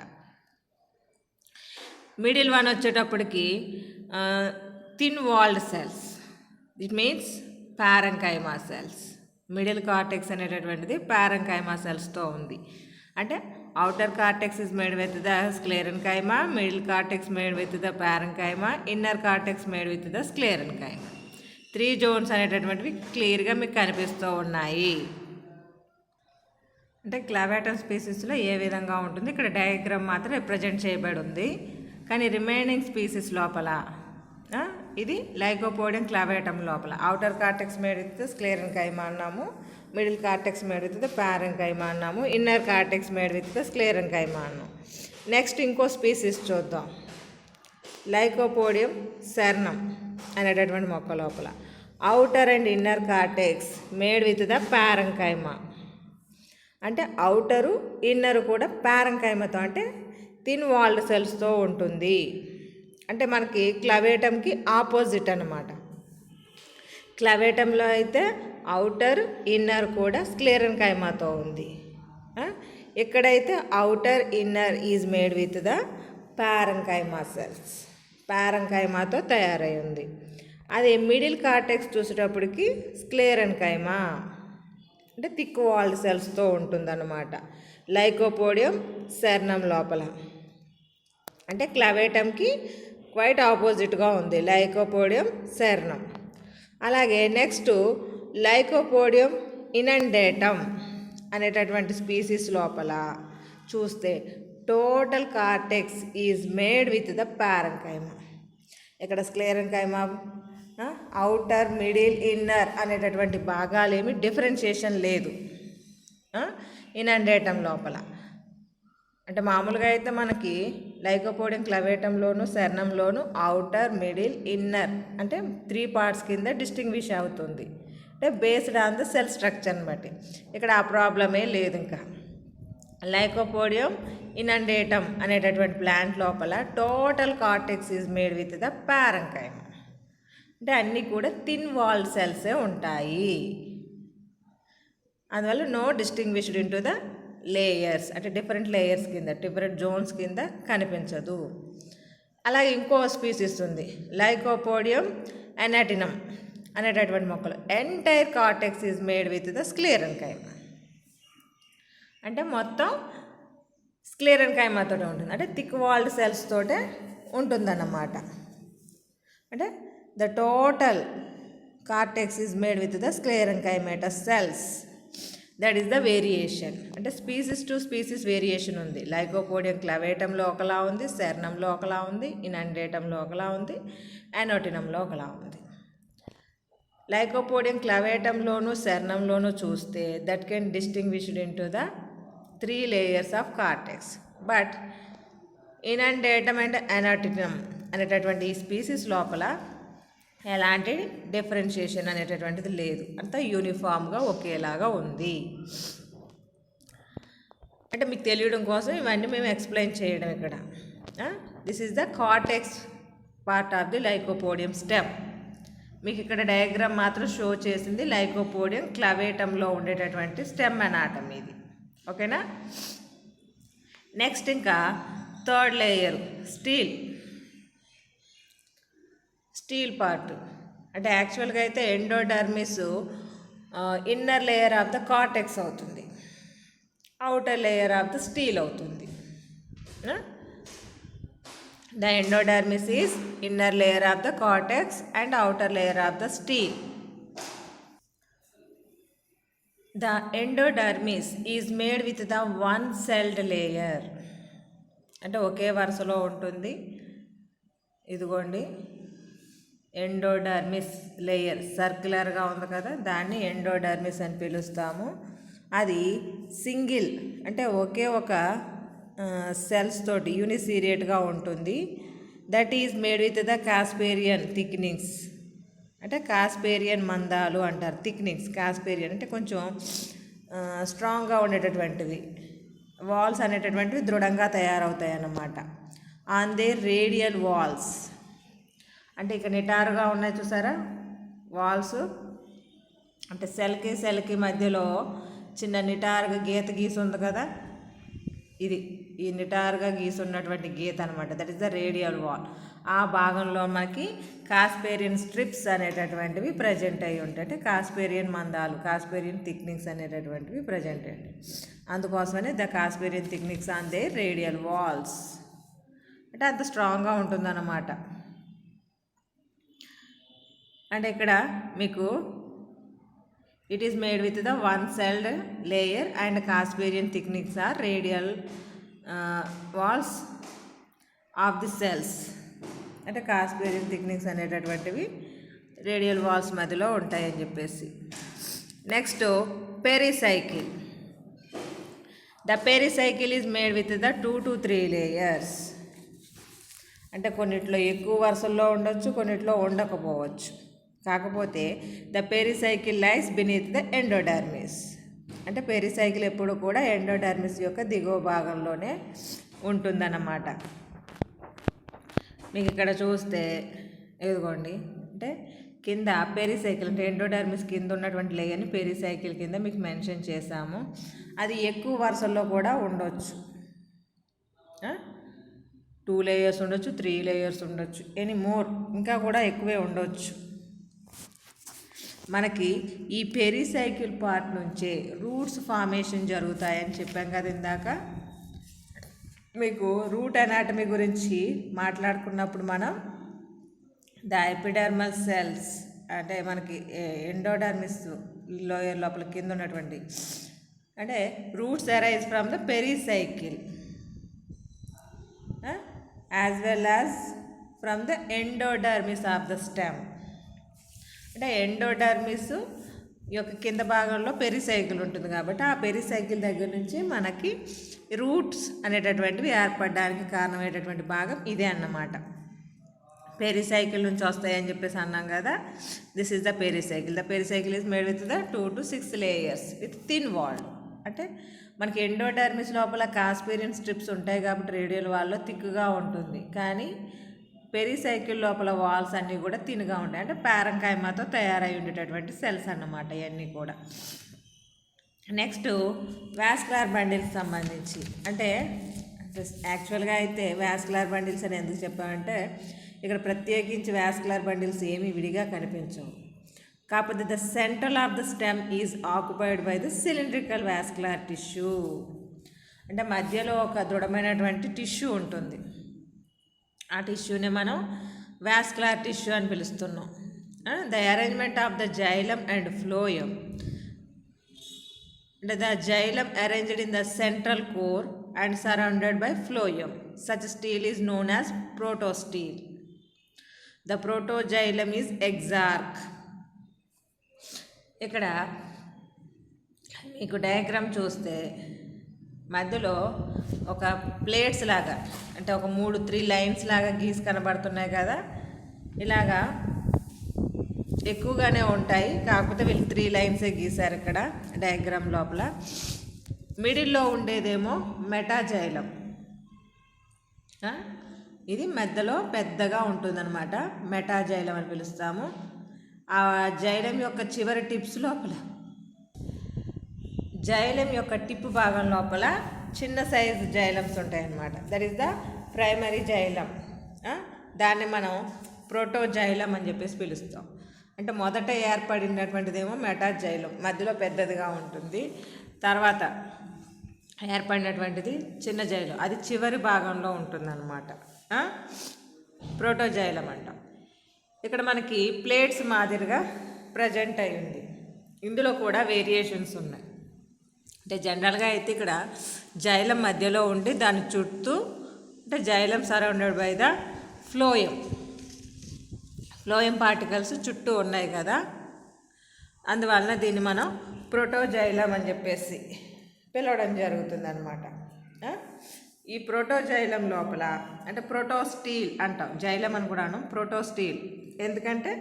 మిడిల్ వన్ వచ్చేటప్పటికి thin walled cells, it means parenchyma cells. Middle cortex అనేటటువంటిది పారెన్కైమా సెల్స్తో ఉంది. అంటే outer cortex is made with the sclerenchyma, middle cortex made with the parenchyma, inner cortex made with the sclerenchyma. 3 zones అనేటటువంటివి క్లియర్గా మీకు కనిపిస్తూ ఉన్నాయి. అంటే క్లావేటమ్ స్పీసీస్లో ఏ విధంగా ఉంటుంది, ఇక్కడ డయాగ్రామ్ మాత్రం రిప్రజెంట్ చేయబడి ఉంది. కానీ రిమైనింగ్ స్పీసీస్ లోపల ఇది లైకోపోడియం క్లావేటమ్ లోపల outer cortex made with sclerenchyma అన్నాము, middle cortex made with the parenchyma అన్నాము, inner cortex made with the sclerenchyma అన్నాము. నెక్స్ట్ ఇంకో స్పీసీస్ చూద్దాం. లైకోపోడియం సెర్నం అనేటటువంటి మొక్క లోపల outer and inner cortex made with the parenchyma. అంటే అవుటరు ఇన్నరు కూడా పారెన్కైమాతో అంటే థిన్ వాల్డ్ సెల్స్తో ఉంటుంది. అంటే మనకి క్లవేటంకి ఆపోజిట్ అన్నమాట. క్లవేటంలో అయితే అవుటర్ ఇన్నర్ కూడా స్క్లెరెన్కైమాతో ఉంది. ఇక్కడైతే outer inner is made with the parenchyma cells, పారెన్కైమాతో తయారై ఉంది. అదే మిడిల్ కార్టెక్స్ చూసేటప్పటికి స్క్లెరెన్కైమా అంటే థిక్ వాల్డ్ సెల్స్తో ఉంటుందన్నమాట. లైకోపోడియం సెర్నం లోపల అంటే క్లవేటంకి క్వైట్ ఆపోజిట్గా ఉంది లైకోపోడియం సెర్నం. అలాగే నెక్స్ట్ లైకోపోడియం ఇనండేటమ్ అనేటటువంటి స్పీసీస్ లోపల చూస్తే total cortex is made with the parenchyma. ఇక్కడ స్క్లెరెన్కైమా అవుటర్ మిడిల్ ఇన్నర్ అనేటటువంటి భాగాలేమి డిఫరెన్షియేషన్ లేదు ఇనండేటమ్ లోపల. అంటే మామూలుగా అయితే మనకి లైకోపోడియం క్లవేటంలోను సెర్నంలోను అవుటర్ మిడిల్ ఇన్నర్ అంటే 3 పార్ట్స్ కింద డిస్టింగ్విష్ అవుతుంది, అంటే బేస్డ్ ఆన్ ద సెల్ స్ట్రక్చర్ని బట్టి. ఇక్కడ ఆ ప్రాబ్లమే లేదు. ఇంకా లైకోపోడియం ఇనండేటమ్ అనేటటువంటి ప్లాంట్ లోపల total cortex is made with the parenchyma. అంటే అన్నీ కూడా థిన్ వాల్డ్ సెల్సే ఉంటాయి. అందువల్ల no distinguished into the layers అంటే డిఫరెంట్ లేయర్స్ కింద డిఫరెంట్ జోన్స్ కింద కనిపించదు. అలాగే ఇంకో స్పీసీస్ ఉంది లైకోపోడియం ఎనాటినమ్ అనేటటువంటి మొక్కలు. Entire cortex is made with the sclerenchyma. అంటే మొత్తం స్క్లెరెన్కైమాతో ఉంటుంది, అంటే థిక్ వాల్డ్ సెల్స్ తోటే ఉంటుందన్నమాట. అంటే the total cortex is made with the sclerenchymatous cells. That is the variation. అంటే స్పీసీస్ టు స్పీసీస్ వేరియేషన్ ఉంది. లైకోపోడియం క్లవేటంలో ఒకలా ఉంది, సెర్నంలో ఒకలా ఉంది, ఇనండేటంలో ఒకలా ఉంది, ఎనాటినంలో ఒకలా ఉంది. లైకోపోడియం క్లవేటంలోను సెర్నంలోను చూస్తే that can distinguished into the 3 layers of cortex. But inundatum and annotinum అనేటటువంటి ఈ స్పీసీస్ లోపల ఎలాంటి డిఫరెన్షియేషన్ అనేటటువంటిది లేదు, అంతా యూనిఫామ్గా ఒకేలాగా ఉంది. అంటే మీకు తెలియడం కోసం ఇవన్నీ మేము ఎక్స్ప్లెయిన్ చేయడం. ఇక్కడ this is the cortex part of the lycopodium stem. మీకు ఇక్కడ డయాగ్రామ్ మాత్రం షో చేసింది లైకోపోడియం క్లవేటంలో ఉండేటటువంటి స్టెమ్ అనాటమీ ఇది. ఓకేనా. నెక్స్ట్ ఇంకా థర్డ్ లేయర్ స్టీల్ పార్ట్. అంటే యాక్చువల్గా అయితే endodermis inner layer of the cortex అవుతుంది, outer layer of the steel అవుతుంది. The endodermis is inner layer of the cortex and outer layer of the steel. The endodermis is made with the one-celled layer. అంటే ఒకే వరుసలో ఉంటుంది. ఇదిగోండి endodermis layer సర్క్యులర్గా ఉంది కదా, దాన్ని endodermis అని పిలుస్తాము. అది సింగిల్ అంటే ఒకే ఒక సెల్స్ తోటి యూనిసీరియట్గా ఉంటుంది. That is made with the Casparian thickenings. అంటే కాస్పేరియన్ మందాలు అంటారు థిక్నింగ్స్. కాస్పేరియన్ అంటే కొంచెం స్ట్రాంగ్గా ఉండేటటువంటివి, వాల్స్ అనేటటువంటివి దృఢంగా తయారవుతాయి అన్నమాట. ఆన్ దే రేడియల్ వాల్స్, అంటే ఇక్కడ నిటారుగా ఉన్నాయి చూసారా వాల్స్, అంటే సెల్కి మధ్యలో చిన్న నిటారుగా గీత గీసి ఉంది కదా, ఇది ఈ నిటారుగా గీసి ఉన్నటువంటి గీత అనమాట. That is the radial wall. ఆ భాగంలో మనకి కాస్పేరియన్ స్ట్రిప్స్ అనేటటువంటివి ప్రజెంట్ అయ్యి ఉంటాయి. అంటే కాస్పేరియన్ మందాలు, కాస్పేరియన్ థిక్నిక్స్ అనేటటువంటివి ప్రజెంట్ అయ్యి. అందుకోసమనే the Casparian thickenings on the radial walls, అంటే అంత స్ట్రాంగ్గా ఉంటుందన్నమాట. అంటే ఇక్కడ మీకు it is made with the one-celled layer and Casparian thickness are radial walls of the cells. అంటే కాస్పేరియన్ థిక్నిక్స్ అనేటటువంటివి రేడియల్ వాల్స్ మధ్యలో ఉంటాయని చెప్పేసి. Next pericycle. The pericycle is made with the 2 to 3 layers. అంటే కొన్నిట్లో ఎక్కువ వరుసల్లో ఉండొచ్చు, కొన్నిట్లో ఉండకపోవచ్చు. కాకపోతే the pericycle lies beneath the endodermis. అంటే పెరిసైకిల్ ఎప్పుడు కూడా ఎండోడర్మిస్ యొక్క దిగువ భాగంలోనే ఉంటుందన్నమాట. మీకు ఇక్కడ చూస్తే ఇదిగోండి, అంటే కింద పెరిసైకిల్ అంటే ఎండోడర్మిస్ కింద ఉన్నటువంటి లేయర్ని పెరిసైకిల్ కింద మీకు మెన్షన్ చేశాము. అది ఎక్కువ వరుసల్లో కూడా ఉండొచ్చు. 2 లేయర్స్ ఉండొచ్చు, 3 లేయర్స్ ఉండొచ్చు, ఎనీ మోర్ ఇంకా కూడా ఎక్కువే ఉండొచ్చు. మనకి ఈ పెరిసైకిల్ పార్ట్ నుంచే రూట్స్ ఫార్మేషన్ జరుగుతాయని చెప్పాం కదా ఇందాక. మీకు రూట్ అనాటమీ గురించి మాట్లాడుకున్నప్పుడు మనం ద ఎపిడర్మల్ సెల్స్, అంటే మనకి ఎండోడర్మిస్ లోయర్ లోపల కింద ఉన్నటువంటి, అంటే roots arise from the pericycle as well as from the endodermis of the stem. అంటే ఎండోడర్మిస్ యొక్క కింద భాగంలో పెరిసైకిల్ ఉంటుంది కాబట్టి ఆ పెరిసైకిల్ దగ్గర నుంచి మనకి రూట్స్ అనేటటువంటివి ఏర్పడడానికి కారణమయ్యేటటువంటి భాగం ఇదే అన్నమాట. పెరిసైకిల్ నుంచి వస్తాయని చెప్పేసి అన్నాం కదా. This is the pericycle. The pericycle is made with the 2 to 6 layers with thin wall. అంటే మనకి ఎండోడర్మిస్ లోపల కాస్పేరియన్ స్ట్రిప్స్ ఉంటాయి కాబట్టి రేడియల్ వాల్లో థిక్గా ఉంటుంది, కానీ పెరిసైకిల్ లోపల వాల్స్ అన్నీ కూడా తినుగా ఉంటాయి. అంటే పారంకైమాతో తయారై ఉండేటటువంటి సెల్స్ అన్నమాట ఇవన్నీ కూడా. నెక్స్ట్ వాస్కులర్ బండిల్స్ సంబంధించి, అంటే యాక్చువల్గా అయితే వాస్కులర్ బండిల్స్ అని ఎందుకు చెప్పామంటే ఇక్కడ ప్రత్యేకించి వాస్కులర్ బండిల్స్ ఏమీ విడిగా కనిపించవు. కాకపోతే the central of the stem is occupied by the cylindrical vascular tissue. అంటే మధ్యలో ఒక దృఢమైనటువంటి టిష్యూ ఉంటుంది. ఆ టిష్యూని మనం వాస్కులర్ టిష్యూ అని పిలుస్తున్నాం. The arrangement of the xylem and phloem, అంటే the xylem arranged in the central core and surrounded by phloem. Such stele is known as protostele. The protoxylem is exarch. ఇక్కడ మీకు diagram చూస్తే మధ్యలో ఒక plates లాగా, అంటే ఒక 3 లైన్స్ లాగా గీసి కనబడుతున్నాయి కదా. ఇలాగా ఎక్కువగానే ఉంటాయి, కాకపోతే వీళ్ళు 3 లైన్సే గీశారు ఇక్కడ డయాగ్రామ్ లోపల. మిడిల్లో ఉండేదేమో మెటాజైలం, ఇది మధ్యలో పెద్దగా ఉంటుందన్నమాట, మెటాజైలం అని పిలుస్తాము. ఆ జైలం యొక్క చివరి టిప్స్ లోపల, జైలం యొక్క టిప్ భాగం లోపల చిన్న సైజు జైలమ్స్ ఉంటాయన్నమాట. That is the primary xylem. దాన్ని మనం ప్రోటోజైలం అని చెప్పేసి పిలుస్తాం. అంటే మొదట ఏర్పడినటువంటిదేమో మెటాజైలం, మధ్యలో పెద్దదిగా ఉంటుంది. తర్వాత ఏర్పడినటువంటిది చిన్న జైలం, అది చివరి భాగంలో ఉంటుందన్నమాట, ప్రోటోజైలం అంటాం. ఇక్కడ మనకి ప్లేట్స్ మాదిరిగా ప్రజెంట్ అయి ఉంది. ఇందులో కూడా వేరియేషన్స్ ఉన్నాయి. అంటే జనరల్గా అయితే ఇక్కడ జైలం మధ్యలో ఉండి దాని చుట్టూ, అంటే xylem surrounded by the phloem, phloem particles చుట్టూ ఉన్నాయి కదా, అందువలన దీన్ని మనం ప్రోటోజైలం అని చెప్పేసి పిలవడం జరుగుతుంది అన్నమాట. ఈ ప్రోటోజైలం లోపల, అంటే ప్రోటోస్టీల్ అంటాం, జైలం అని కూడా అనం, ప్రోటోస్టీల్. ఎందుకంటే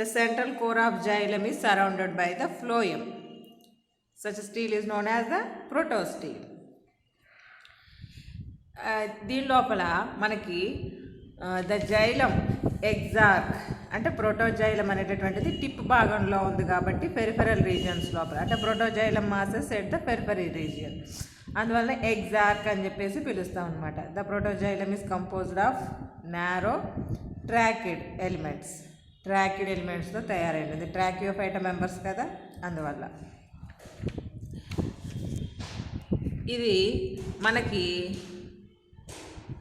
the central core of xylem is surrounded by the phloem. Such a steel is known as the protosteel. దీని లోపల మనకి ద జైలం ఎగ్జార్క్ అంటే ప్రోటోజైలం అనేటటువంటిది టిప్ భాగంలో ఉంది కాబట్టి పెరిఫెరల్ రీజియన్స్ లోపల అంటే protoxylem masses at the periphery region, అందువల్ల ఎగ్జార్క్ అని చెప్పేసి పిలుస్తాం అనమాట. The protoxylem is composed of narrow tracheid elements. Tracheid ఎలిమెంట్స్తో తయారైనది. ట్రాకియోఫైట మెంబర్స్ కదా, అందువల్ల. ఇది మనకి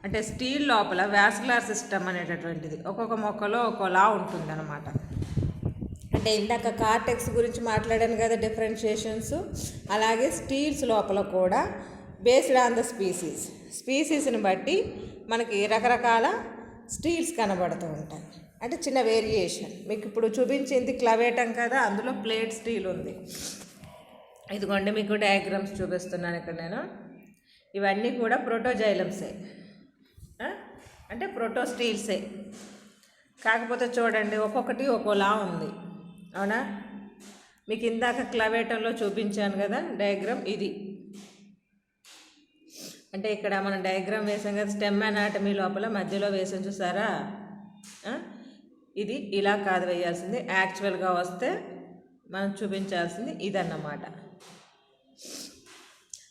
అంటే స్టీల్ లోపల వాస్కులర్ సిస్టమ్ అనేటటువంటిది ఒక్కొక్క మొక్కలో ఒక్కోలా ఉంటుంది అనమాట. అంటే ఇందాక కార్టెక్స్ గురించి మాట్లాడాను కదా, డిఫరెన్షియేషన్స్, అలాగే స్టీల్స్ లోపల కూడా బేస్డ్ ఆన్ ద స్పీసీస్ని బట్టి మనకి రకరకాల స్టీల్స్ కనబడుతూ ఉంటాయి. అంటే చిన్న వేరియేషన్. మీకు ఇప్పుడు చూపించింది క్లవేటం కదా, అందులో ప్లేట్ స్టీల్ ఉంది. ఇదిగోండి మీకు డయాగ్రామ్స్ చూపిస్తున్నాను ఇక్కడ నేను. ఇవన్నీ కూడా ప్రోటోజైలమ్సే, అంటే ప్రోటోస్టీల్సే. కాకపోతే చూడండి ఒక్కొక్కటి ఒక్కోలా ఉంది, అవునా? మీకు ఇందాక క్లవేటంలో చూపించాను కదా డయాగ్రామ్, ఇది అంటే ఇక్కడ మనం డయాగ్రామ్ వేసాం కదా, స్టెమ్ అనాటమీ లోపల మధ్యలో వేసాం చూసారా, ఇది ఇలా కాదు వేయాల్సింది. యాక్చువల్గా వస్తే మనం చూపించాల్సింది ఇదన్నమాట.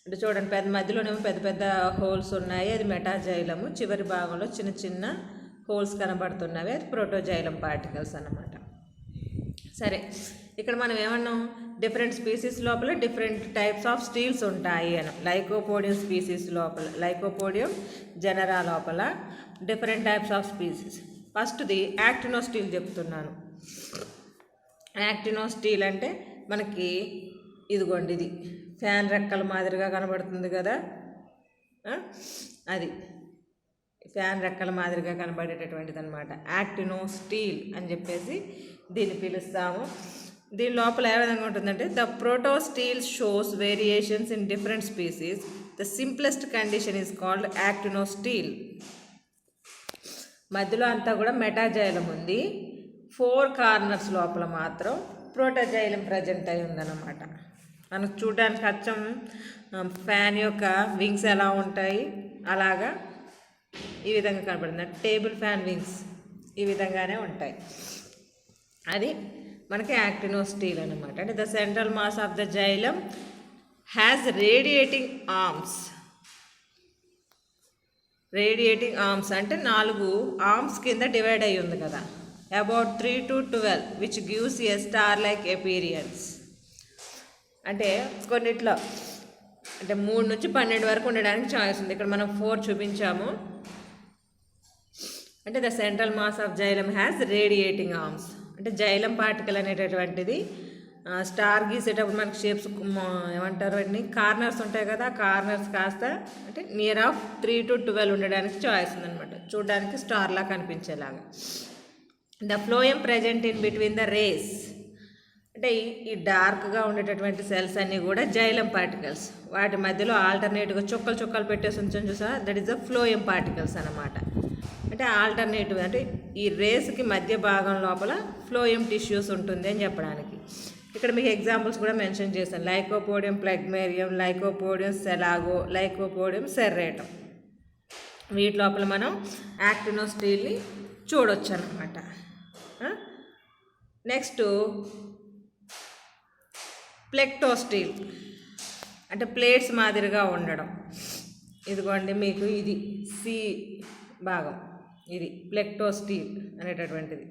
అంటే చూడండి పెద్ద మధ్యలోనేమో పెద్ద పెద్ద హోల్స్ ఉన్నాయి, అది మెటాజైలము. చివరి భాగంలో చిన్న చిన్న హోల్స్ కనబడుతున్నవి, అది ప్రోటోజైలం పార్టికల్స్ అన్నమాట. సరే, ఇక్కడ మనం ఏమన్నాం, డిఫరెంట్ స్పీసీస్ లోపల డిఫరెంట్ టైప్స్ ఆఫ్ స్టీల్స్ ఉంటాయి అని. లైకోపోడియం స్పీసీస్ లోపల, లైకోపోడియం జెనరా లోపల డిఫరెంట్ టైప్స్ ఆఫ్ స్పీసీస్. ఫస్ట్ది యాక్టినో స్టీల్ చెప్తున్నాను. యాక్టినో స్టీల్ అంటే మనకి ఇదిగోండి, ఇది ఫ్యాన్ రెక్కల మాదిరిగా కనబడుతుంది కదా, అది ఫ్యాన్ రెక్కల మాదిరిగా కనబడేటటువంటిది అనమాట. యాక్టినో స్టీల్ అని చెప్పేసి దీన్ని పిలుస్తాము. దీని లోపల ఏ విధంగా ఉంటుందంటే, the protostele shows variations in different species. The simplest condition is called actinostele. మధ్యలో అంతా కూడా మెటాజైలం ఉంది, 4 కార్నర్స్ లోపల మాత్రం ప్రోటోజైలం ప్రజెంట్ అయి ఉందన్నమాట. మనకు చూడడానికి అచ్చం ఫ్యాన్ యొక్క వింగ్స్ ఎలా ఉంటాయి అలాగా ఈ విధంగా కనబడుతుంది. టేబుల్ ఫ్యాన్ వింగ్స్ ఈ విధంగానే ఉంటాయి. అది మనకి యాక్టినో స్టీల్ అనమాట. అంటే the central mass of the xylem has radiating arms. Radiating arms అంటే 4 ఆర్మ్స్ కింద డివైడ్ అయ్యి ఉంది కదా, about 3 to 12 which gives a star like appearance. అంటే కొన్నిట్లో అంటే 3 నుంచి 12 వరకు ఉండడానికి ఛాయిస్ ఉంది. ఇక్కడ మనం 4 చూపించాము. అంటే the central mass of xylem has radiating arms. అంటే జైలం పార్టికల్ అనేటటువంటిది స్టార్ గీసేటప్పుడు మనకి షేప్స్ ఏమంటారు, వాటిని కార్నర్స్ ఉంటాయి కదా, కార్నర్స్ కాస్త అంటే నియర్ ఆఫ్ 3 to 12 ఉండడానికి చాయిస్ ఉందన్నమాట, చూడడానికి స్టార్లా కనిపించేలాగా. The phloem present in between the rays. అంటే ఈ డార్క్గా ఉండేటటువంటి సెల్స్ అన్నీ కూడా జైలం పార్టికల్స్. వాటి మధ్యలో ఆల్టర్నేటివ్గా చుక్కలు చుక్కలు పెట్టేసి ఉంచాం చూసా, that is the phloem particles అన్నమాట. అంటే ఆల్టర్నేటివ్ అంటే ఈ రేస్కి మధ్య భాగం లోపల ఫ్లోయం టిష్యూస్ ఉంటుంది అని చెప్పడానికి. ఇక్కడ మీకు ఎగ్జాంపుల్స్ కూడా మెన్షన్ చేశాను. Lycopodium phlegmarium, Lycopodium selago, Lycopodium serratum. వీటి లోపల మనం యాక్టినో స్టీల్ని చూడొచ్చు అన్నమాట. నెక్స్ట్ ప్లెక్టోస్టీల్ అంటే ప్లేట్స్ మాదిరిగా ఉండడం. ఇదిగోండి మీకు ఇది సి భాగం, ఇది ప్లెక్టోస్టీల్ అనేటటువంటిది.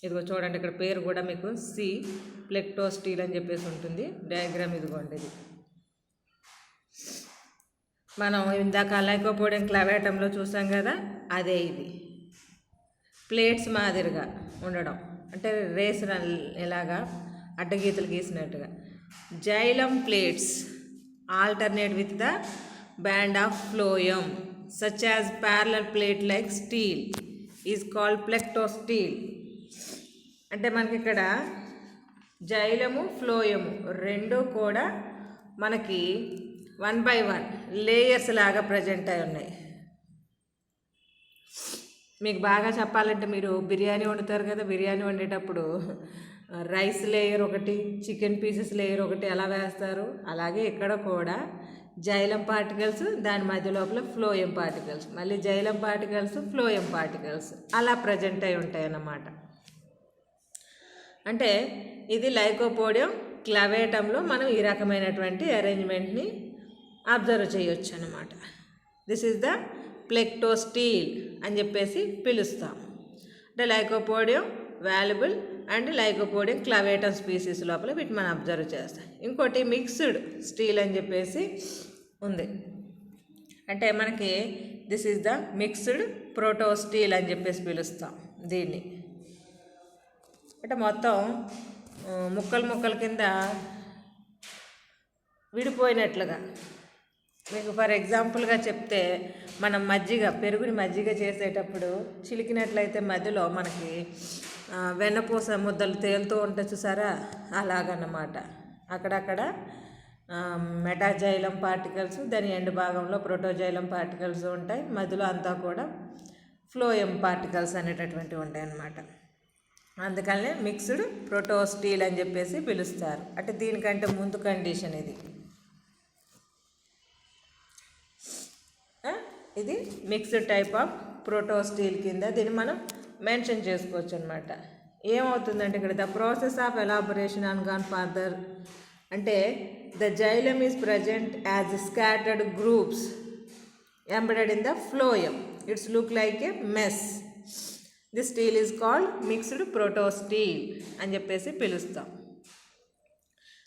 ఇదిగో చూడండి ఇక్కడ పేరు కూడా మీకు సి ప్లెక్టోస్టీల్ అని చెప్పేసి ఉంటుంది. డయాగ్రామ్ ఇదిగోండి, ఇది మనం ఇందాక లైకోపోడియం క్లవేటంలో చూసాం కదా, అదే ఇది ప్లేట్స్ మాదిరిగా ఉండడం. అంటే రేస్ ఎలాగా అడ్డగీతలు గీసినట్టుగా. Xylem plates alternate with the band of phloem such as parallel plate like stele is called plectostele. అంటే మనకి ఇక్కడ జైలము ఫ్లోయము రెండు కూడా మనకి 1 by 1 లేయర్స్ లాగా ప్రజెంట్ అయి ఉన్నాయి. మీకు బాగా చెప్పాలంటే మీరు బిర్యానీ వండుతారు కదా, బిర్యానీ వండేటప్పుడు రైస్ లేయర్ ఒకటి, చికెన్ పీసెస్ లేయర్ ఒకటి ఎలా వేస్తారు, అలాగే ఇక్కడ కూడా జైలం పార్టికల్స్, దాని మధ్య లోపల ఫ్లోయం పార్టికల్స్, మళ్ళీ జైలం పార్టికల్స్, ఫ్లోయం పార్టికల్స్ అలా ప్రజెంట్ అయి ఉంటాయి అన్నమాట. అంటే ఇది లైకోపోడియం క్లవేటంలో మనం ఈ రకమైనటువంటి అరేంజ్మెంట్ని అబ్జర్వ్ చేయొచ్చు అన్నమాట. దిస్ ఈజ్ ద ప్లెక్టోస్టీల్ అని చెప్పేసి పిలుస్తాం. అంటే Lycopodium volubile and Lycopodium clavatum species లోపల వీటిని మనం అబ్జర్వ్ చేస్తాం. ఇంకోటి మిక్స్డ్ స్టీల్ అని చెప్పేసి ఉంది. అంటే మనకి this is the mixed protostele అని చెప్పేసి పిలుస్తాం దీన్ని. అంటే మొత్తం ముక్కలు ముక్కల కింద విడిపోయినట్లుగా. మీకు ఫర్ ఎగ్జాంపుల్గా చెప్తే, మనం పెరుగుని మజ్జిగ చేసేటప్పుడు చిలికినట్లయితే మధ్యలో మనకి వెన్నపూస ముద్దలు తేలుతూ ఉంటాయి చూసారా, అలాగన్నమాట. అక్కడక్కడ మెటాజైలం పార్టికల్స్, దాని ఎండ్ భాగంలో ప్రోటోజైలం పార్టికల్స్ ఉంటాయి, మధ్యలో అంతా కూడా ఫ్లోయం పార్టికల్స్ అనేటటువంటివి ఉంటాయి అన్నమాట. అందుకనే మిక్స్డ్ ప్రోటోస్టీల్ అని చెప్పేసి పిలుస్తారు. అంటే దీనికంటే ముందు కండిషన్ ఇది మిక్స్డ్ టైప్ ఆఫ్ ప్రోటోస్టీల్ కింద దీన్ని మనం మెన్షన్ చేసుకోవచ్చు అనమాట. ఏమవుతుందంటే ఇక్కడ the process of elaboration on gone further, అంటే the xylem is present as scattered groups embedded in the phloem. It's look like a mess. This stele is called mixed protostele అని చెప్పేసి పిలుస్తాం.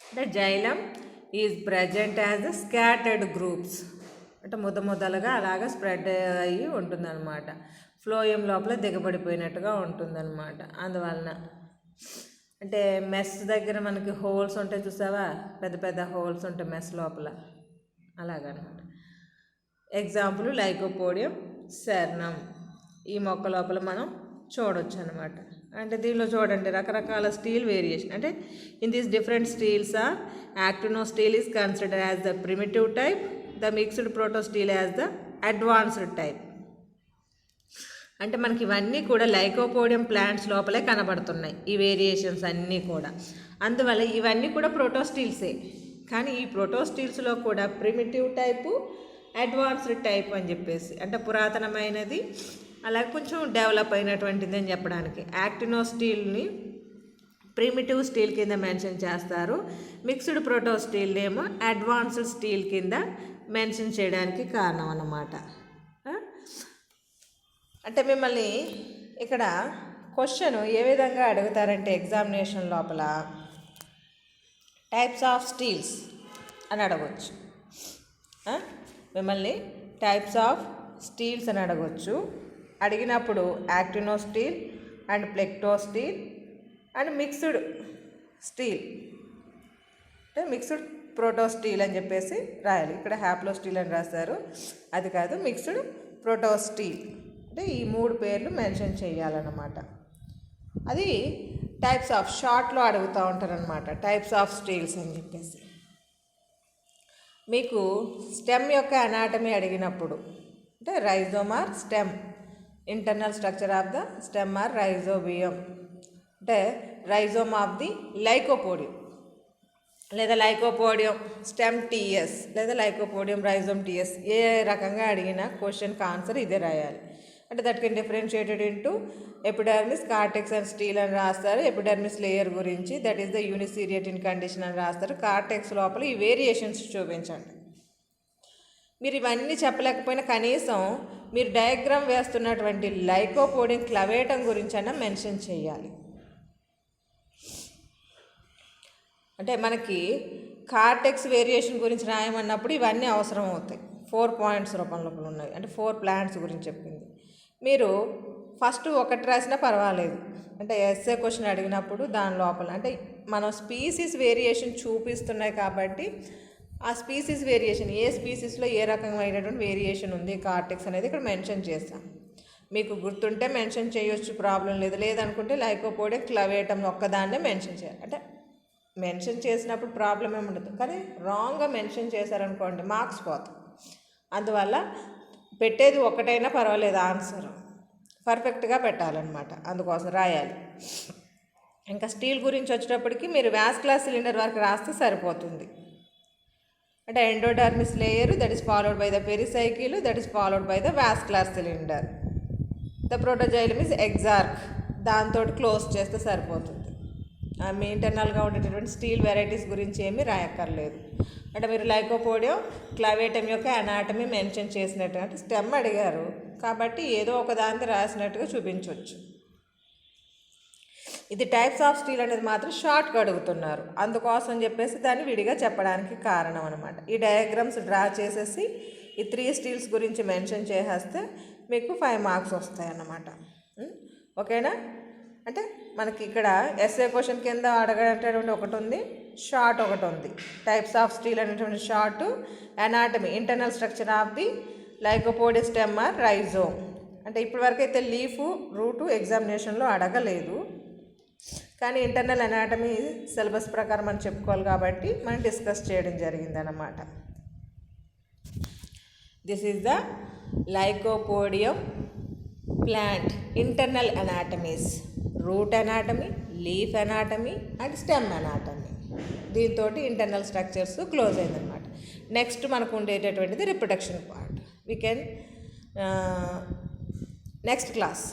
అంటే xylem is present as the scattered groups, అంటే ముద్దలుగా అలాగా spread అయ్యి ఉంటుందన్నమాట. ఫ్లోయం లోపల దిగబడిపోయినట్టుగా ఉంటుందన్నమాట. అందువలన అంటే మెస్ దగ్గర మనకి హోల్స్ ఉంటాయి చూసావా, పెద్ద పెద్ద హోల్స్ ఉంటాయి మెస్ లోపల, అలాగనమాట. ఎగ్జాంపుల్ లైకోపోడియం సెర్నం ఈ మొక్క లోపల మనం చూడొచ్చు అనమాట. అంటే దీనిలో చూడండి రకరకాల స్టీల్ వేరియేషన్. అంటే in these different steles are actinostele is considered as the primitive type, the mixed protostele as the advanced type. అంటే మనకి ఇవన్నీ కూడా లైకోపోడియం ప్లాంట్స్ లోపలే కనబడుతున్నాయి ఈ వేరియేషన్స్ అన్నీ కూడా. అందువల్ల ఇవన్నీ కూడా ప్రోటోస్టీల్సే. కానీ ఈ ప్రోటోస్టీల్స్లో కూడా ప్రిమిటివ్ టైపు, అడ్వాన్స్డ్ టైప్ అని చెప్పేసి, అంటే పురాతనమైనది అలాగే కొంచెం డెవలప్ అయినటువంటిది అని చెప్పడానికి యాక్టినో స్టీల్ని ప్రిమిటివ్ స్టీల్ కింద మెన్షన్ చేస్తారు. మిక్స్డ్ ప్రోటో స్టీల్ ఏమో అడ్వాన్స్డ్ స్టీల్ కింద మెన్షన్ చేయడానికి కారణం అన్నమాట. అంటే మిమ్మల్ని ఇక్కడ క్వశ్చన్ ఏ విధంగా అడుగుతారంటే ఎగ్జామినేషన్ లోపల టైప్స్ ఆఫ్ స్టీల్స్ అని అడగవచ్చు. మిమ్మల్ని టైప్స్ ఆఫ్ స్టీల్స్ అని అడగవచ్చు. అడిగినప్పుడు actinostele and plectostele and mixed stele, అంటే మిక్స్డ్ ప్రోటో స్టీల్ అని చెప్పేసి రాయాలి. ఇక్కడ హ్యాప్లో స్టీల్ అని రాస్తారు, అది కాదు, మిక్స్డ్ ప్రోటో స్టీల్. అంటే ఈ 3 పేర్లు మెన్షన్ చేయాలన్నమాట. అది టైప్స్ ఆఫ్ షార్ట్లో అడుగుతూ ఉంటారనమాట, టైప్స్ ఆఫ్ స్టీల్స్ అని చెప్పేసి. మీకు స్టెమ్ యొక్క అనాటమీ అడిగినప్పుడు, అంటే rhizome or stem, internal structure of the stem or rhizobium, అంటే రైజోమ్ ఆఫ్ ది లైకోపోడియం, లేదా లైకోపోడియం స్టెమ్ టీఎస్, లేదా లైకోపోడియం రైజోమ్ టీఎస్. ఏ రకంగా అడిగినా క్వశ్చన్కి ఆన్సర్ ఇదే రాయాలి. అంటే that can differentiated into epidermis, cortex and stele అని రాస్తారు. ఎపిడర్మిస్ లేయర్ గురించి that is the uniseriate condition అని రాస్తారు. కార్టెక్స్ లోపల ఈ వేరియేషన్స్ చూపించండి. మీరు ఇవన్నీ చెప్పలేకపోయినా కనీసం మీరు డయాగ్రామ్ వేస్తున్నటువంటి లైకోపోడియం క్లవేటం గురించి అన్నా మెన్షన్ చేయాలి. అంటే మనకి కార్టెక్స్ వేరియేషన్ గురించి రాయమన్నప్పుడు ఇవన్నీ అవసరం అవుతాయి. 4 పాయింట్స్ రూపంలో ఉన్నాయి, అంటే 4 ప్లాంట్స్ గురించి చెప్పింది. మీరు ఫస్ట్ ఒకటి రాసినా పర్వాలేదు. అంటే ఎస్ఏ క్వశ్చన్ అడిగినప్పుడు దాని లోపల అంటే మనం స్పీసీస్ వేరియేషన్ చూపిస్తున్నాయి కాబట్టి ఆ స్పీసీస్ వేరియేషన్ ఏ స్పీసీస్లో ఏ రకమైనటువంటి వేరియేషన్ ఉంది కార్టెక్స్ అనేది ఇక్కడ మెన్షన్ చేస్తాం. మీకు గుర్తుంటే మెన్షన్ చేయొచ్చు, ప్రాబ్లం లేదు. లేదనుకుంటే లైకోపోడియం క్లవేటం ఒక్కదాన్నే మెన్షన్ చేయాలి. అంటే మెన్షన్ చేసినప్పుడు ప్రాబ్లం ఏమి ఉండదు, కానీ రాంగ్గా మెన్షన్ చేశారనుకోండి మార్క్స్ పోతాయి. అందువల్ల పెట్టేది ఒకటైనా పర్వాలేదు ఆన్సర్. పర్ఫెక్ట్గా పెట్టాలన్నమాట, అందుకోసం రాయాలి. ఇంకా స్టీల్ గురించి వచ్చేటప్పటికి మీరు వాస్కులర్ సిలిండర్ వరకు రాస్తే సరిపోతుంది. అంటే endodermis layer, that is followed by the pericycle, that is followed by the vascular cylinder. The protoxylem is exarch, దాంతో క్లోజ్ చేస్తే సరిపోతుంది. మీ ఇంటర్నల్గా ఉండేటటువంటి స్టీల్ వెరైటీస్ గురించి ఏమీ రాయక్కర్లేదు. అంటే మీరు లైకోపోడియం, క్లావేటం యొక్క అనాటమీ మెన్షన్ చేసినట్టు, అంటే స్టెమ్ అడిగారు కాబట్టి ఏదో ఒక దాన్ని రాసినట్టుగా చూపించవచ్చు. ఇది టైప్స్ ఆఫ్ స్టీల్ అనేది మాత్రం షార్ట్గా అడుగుతున్నారు, అందుకోసం చెప్పేసి దాన్ని విడిగా చెప్పడానికి కారణం అనమాట. ఈ డయాగ్రామ్స్ డ్రా చేసేసి ఈ 3 స్టీల్స్ గురించి మెన్షన్ చేసేస్తే మీకు 5 మార్క్స్ వస్తాయి అన్నమాట. ఓకేనా? అంటే మనకి ఇక్కడ ఎస్ఏ క్వశ్చన్ కింద అడగేటటువంటి ఒకటి ఉంది, షార్ట్ ఒకటి ఉంది. టైప్స్ ఆఫ్ స్టీల్ అనేటువంటి short, anatomy, internal structure of the lycopodium stem or rhizome. అంటే ఇప్పటి వరకు అయితే లీఫ్, రూటు ఎగ్జామినేషన్లో అడగలేదు, కానీ ఇంటర్నల్ అనాటమీ సిలబస్ ప్రకారం మనం చెప్పుకోవాలి కాబట్టి మనం డిస్కస్ చేయడం జరిగిందన్నమాట. This is the Lycopodium plant internal anatomies, root anatomy, leaf anatomy and stem anatomy. దీంతో ఇంటర్నల్ స్ట్రక్చర్స్ క్లోజ్ అయిందనమాట. నెక్స్ట్ మనకు ఉండేటటువంటిది reproduction part. We can next class